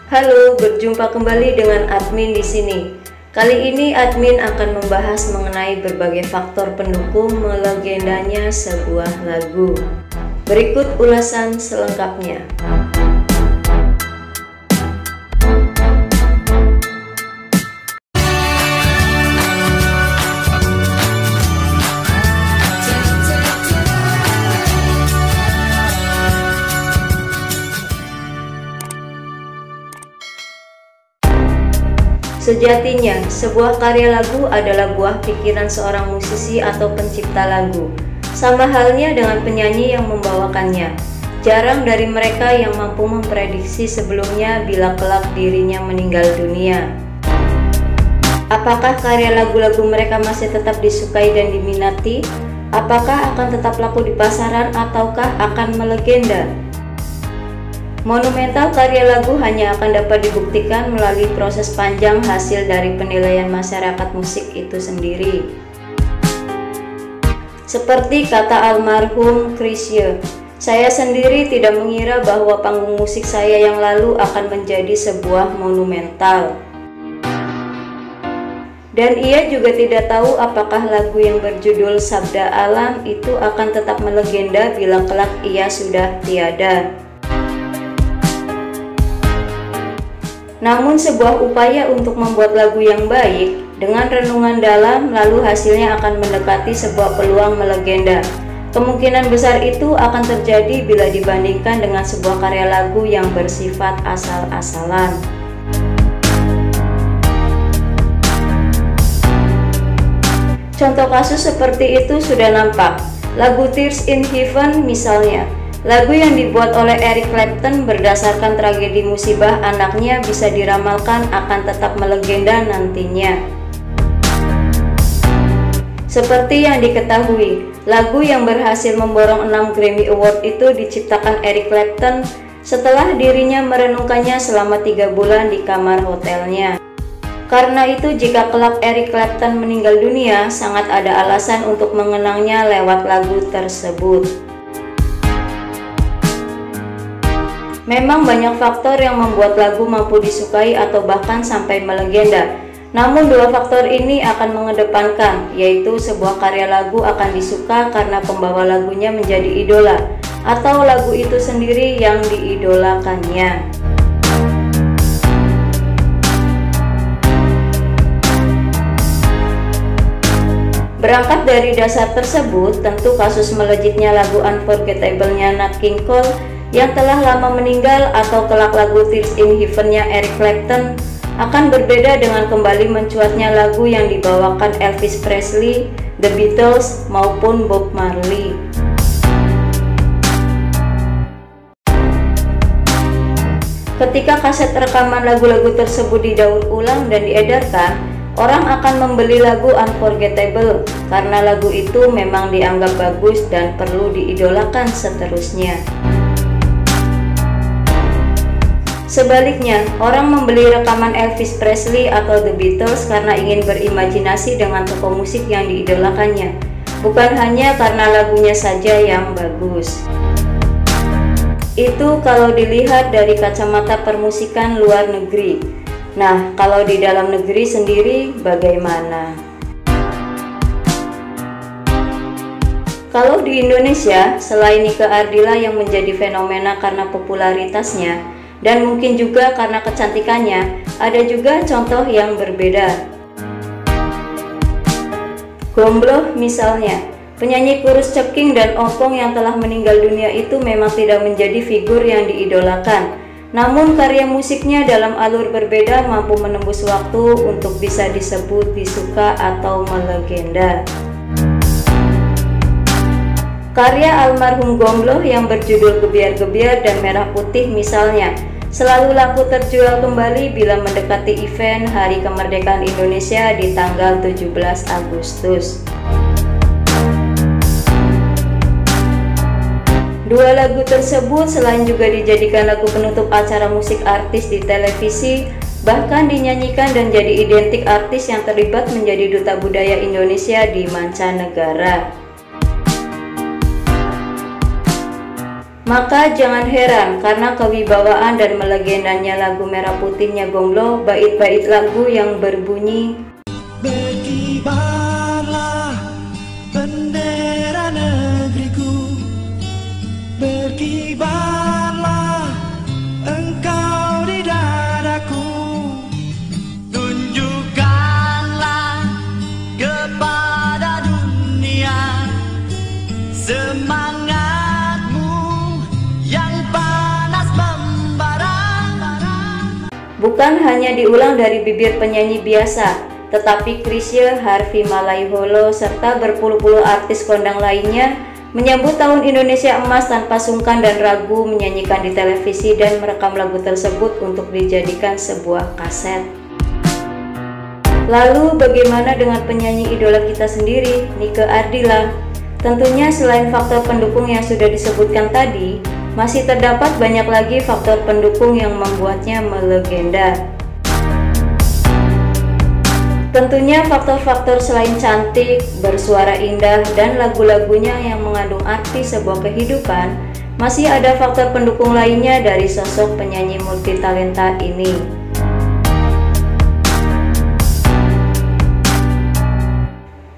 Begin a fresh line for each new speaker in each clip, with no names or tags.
Halo, berjumpa kembali dengan admin di sini. Kali ini admin akan membahas mengenai berbagai faktor pendukung melegendanya sebuah lagu. Berikut ulasan selengkapnya. Sejatinya, sebuah karya lagu adalah buah pikiran seorang musisi atau pencipta lagu. Sama halnya dengan penyanyi yang membawakannya. Jarang dari mereka yang mampu memprediksi sebelumnya bila kelak dirinya meninggal dunia. Apakah karya lagu-lagu mereka masih tetap disukai dan diminati? Apakah akan tetap laku di pasaran ataukah akan melegenda? Monumental karya lagu hanya akan dapat dibuktikan melalui proses panjang hasil dari penilaian masyarakat musik itu sendiri. Seperti kata almarhum Chrisye, saya sendiri tidak mengira bahwa panggung musik saya yang lalu akan menjadi sebuah monumental. Dan ia juga tidak tahu apakah lagu yang berjudul Sabda Alam itu akan tetap melegenda bila kelak ia sudah tiada. Namun sebuah upaya untuk membuat lagu yang baik dengan renungan dalam lalu hasilnya akan mendekati sebuah peluang melegenda. Kemungkinan besar itu akan terjadi bila dibandingkan dengan sebuah karya lagu yang bersifat asal-asalan. Contoh kasus seperti itu sudah nampak. Lagu Tears in Heaven misalnya. Lagu yang dibuat oleh Eric Clapton berdasarkan tragedi musibah anaknya bisa diramalkan akan tetap melegenda nantinya. Seperti yang diketahui, lagu yang berhasil memborong 6 Grammy Award itu diciptakan Eric Clapton setelah dirinya merenungkannya selama 3 bulan di kamar hotelnya. Karena itu jika kelak Eric Clapton meninggal dunia, sangat ada alasan untuk mengenangnya lewat lagu tersebut. Memang banyak faktor yang membuat lagu mampu disukai atau bahkan sampai melegenda. Namun dua faktor ini akan mengedepankan, yaitu sebuah karya lagu akan disuka karena pembawa lagunya menjadi idola, atau lagu itu sendiri yang diidolakannya. Berangkat dari dasar tersebut, tentu kasus melejitnya lagu Unforgettable-nya Nat King Cole yang telah lama meninggal atau kelak lagu Tears in Heaven-nya Eric Clapton akan berbeda dengan kembali mencuatnya lagu yang dibawakan Elvis Presley, The Beatles, maupun Bob Marley. Ketika kaset rekaman lagu-lagu tersebut didaur ulang dan diedarkan, orang akan membeli lagu Unforgettable karena lagu itu memang dianggap bagus dan perlu diidolakan seterusnya. Sebaliknya, orang membeli rekaman Elvis Presley atau The Beatles karena ingin berimajinasi dengan tokoh musik yang diidolakannya, bukan hanya karena lagunya saja yang bagus. Itu kalau dilihat dari kacamata permusikan luar negeri. Nah, kalau di dalam negeri sendiri bagaimana? Kalau di Indonesia, selain Nike Ardilla yang menjadi fenomena karena popularitasnya, dan mungkin juga karena kecantikannya, ada juga contoh yang berbeda. Gombloh misalnya, penyanyi kurus ceking dan opong yang telah meninggal dunia itu memang tidak menjadi figur yang diidolakan. Namun karya musiknya dalam alur berbeda mampu menembus waktu untuk bisa disebut disuka atau melegenda. Karya almarhum Gombloh yang berjudul Gebiar-Gebiar dan Merah Putih misalnya, selalu laku terjual kembali bila mendekati event Hari Kemerdekaan Indonesia di tanggal 17 Agustus. Dua lagu tersebut selain juga dijadikan lagu penutup acara musik artis di televisi, bahkan dinyanyikan dan jadi identik artis yang terlibat menjadi duta budaya Indonesia di mancanegara. Maka jangan heran karena kewibawaan dan melegendanya lagu Merah Putihnya Gomblo, bait-bait lagu yang berbunyi,
berkibarlah bendera negeriku, berkibarlah engkau di dadaku, tunjukkanlah kepada dunia semangatmu yang panas membara.
Bukan hanya diulang dari bibir penyanyi biasa, tetapi Chrisye, Harvey Malaiholo, serta berpuluh-puluh artis kondang lainnya menyambut Tahun Indonesia Emas tanpa sungkan dan ragu menyanyikan di televisi dan merekam lagu tersebut untuk dijadikan sebuah kaset. Lalu bagaimana dengan penyanyi idola kita sendiri, Nike Ardilla? Tentunya selain faktor pendukung yang sudah disebutkan tadi, masih terdapat banyak lagi faktor pendukung yang membuatnya melegenda. Tentunya faktor-faktor selain cantik, bersuara indah, dan lagu-lagunya yang mengandung arti sebuah kehidupan, masih ada faktor pendukung lainnya dari sosok penyanyi multitalenta ini.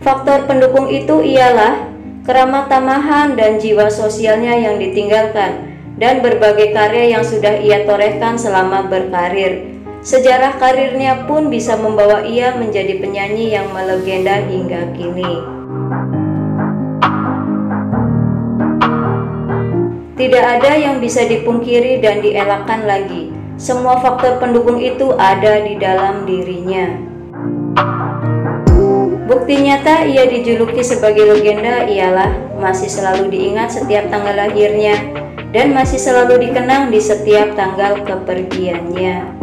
Faktor pendukung itu ialah keramah tamahan dan jiwa sosialnya yang ditinggalkan, dan berbagai karya yang sudah ia torehkan selama berkarir. Sejarah karirnya pun bisa membawa ia menjadi penyanyi yang melegenda hingga kini. Tidak ada yang bisa dipungkiri dan dielakkan lagi. Semua faktor pendukung itu ada di dalam dirinya. Bukti nyata ia dijuluki sebagai legenda ialah masih selalu diingat setiap tanggal lahirnya dan masih selalu dikenang di setiap tanggal kepergiannya.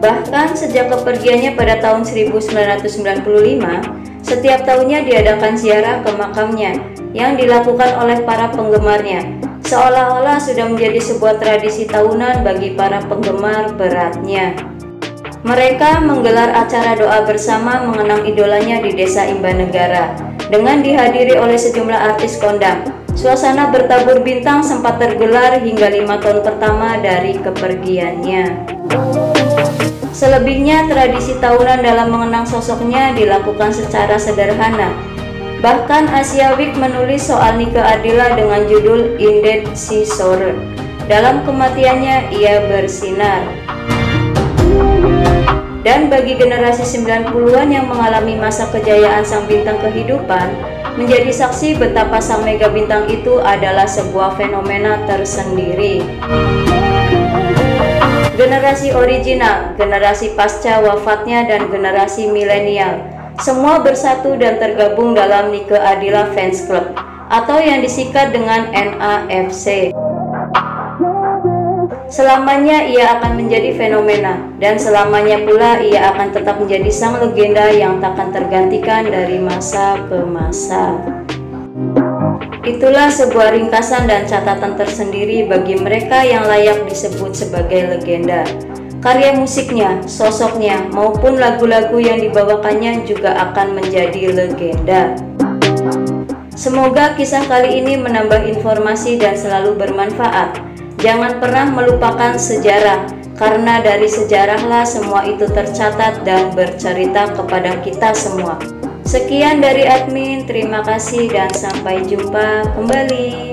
Bahkan sejak kepergiannya pada tahun 1995, setiap tahunnya diadakan ziarah ke makamnya yang dilakukan oleh para penggemarnya, seolah-olah sudah menjadi sebuah tradisi tahunan bagi para penggemar beratnya. Mereka menggelar acara doa bersama mengenang idolanya di Desa Imbanegara dengan dihadiri oleh sejumlah artis kondang. Suasana bertabur bintang sempat tergelar hingga 5 tahun pertama dari kepergiannya. Selebihnya tradisi tahunan dalam mengenang sosoknya dilakukan secara sederhana. Bahkan Asia Week menulis soal Nike Ardilla dengan judul Indeed She Shone. Dalam kematiannya ia bersinar. Dan bagi generasi 90-an yang mengalami masa kejayaan sang bintang kehidupan, menjadi saksi betapa sang mega bintang itu adalah sebuah fenomena tersendiri. Generasi original, generasi pasca wafatnya, dan generasi milenial, semua bersatu dan tergabung dalam Nike Ardilla Fans Club atau yang disingkat dengan NAFC. Selamanya ia akan menjadi fenomena, dan selamanya pula ia akan tetap menjadi sang legenda yang takkan tergantikan dari masa ke masa. Itulah sebuah ringkasan dan catatan tersendiri bagi mereka yang layak disebut sebagai legenda. Karya musiknya, sosoknya, maupun lagu-lagu yang dibawakannya juga akan menjadi legenda. Semoga kisah kali ini menambah informasi dan selalu bermanfaat. Jangan pernah melupakan sejarah, karena dari sejarahlah semua itu tercatat dan bercerita kepada kita semua. Sekian dari admin, terima kasih dan sampai jumpa kembali.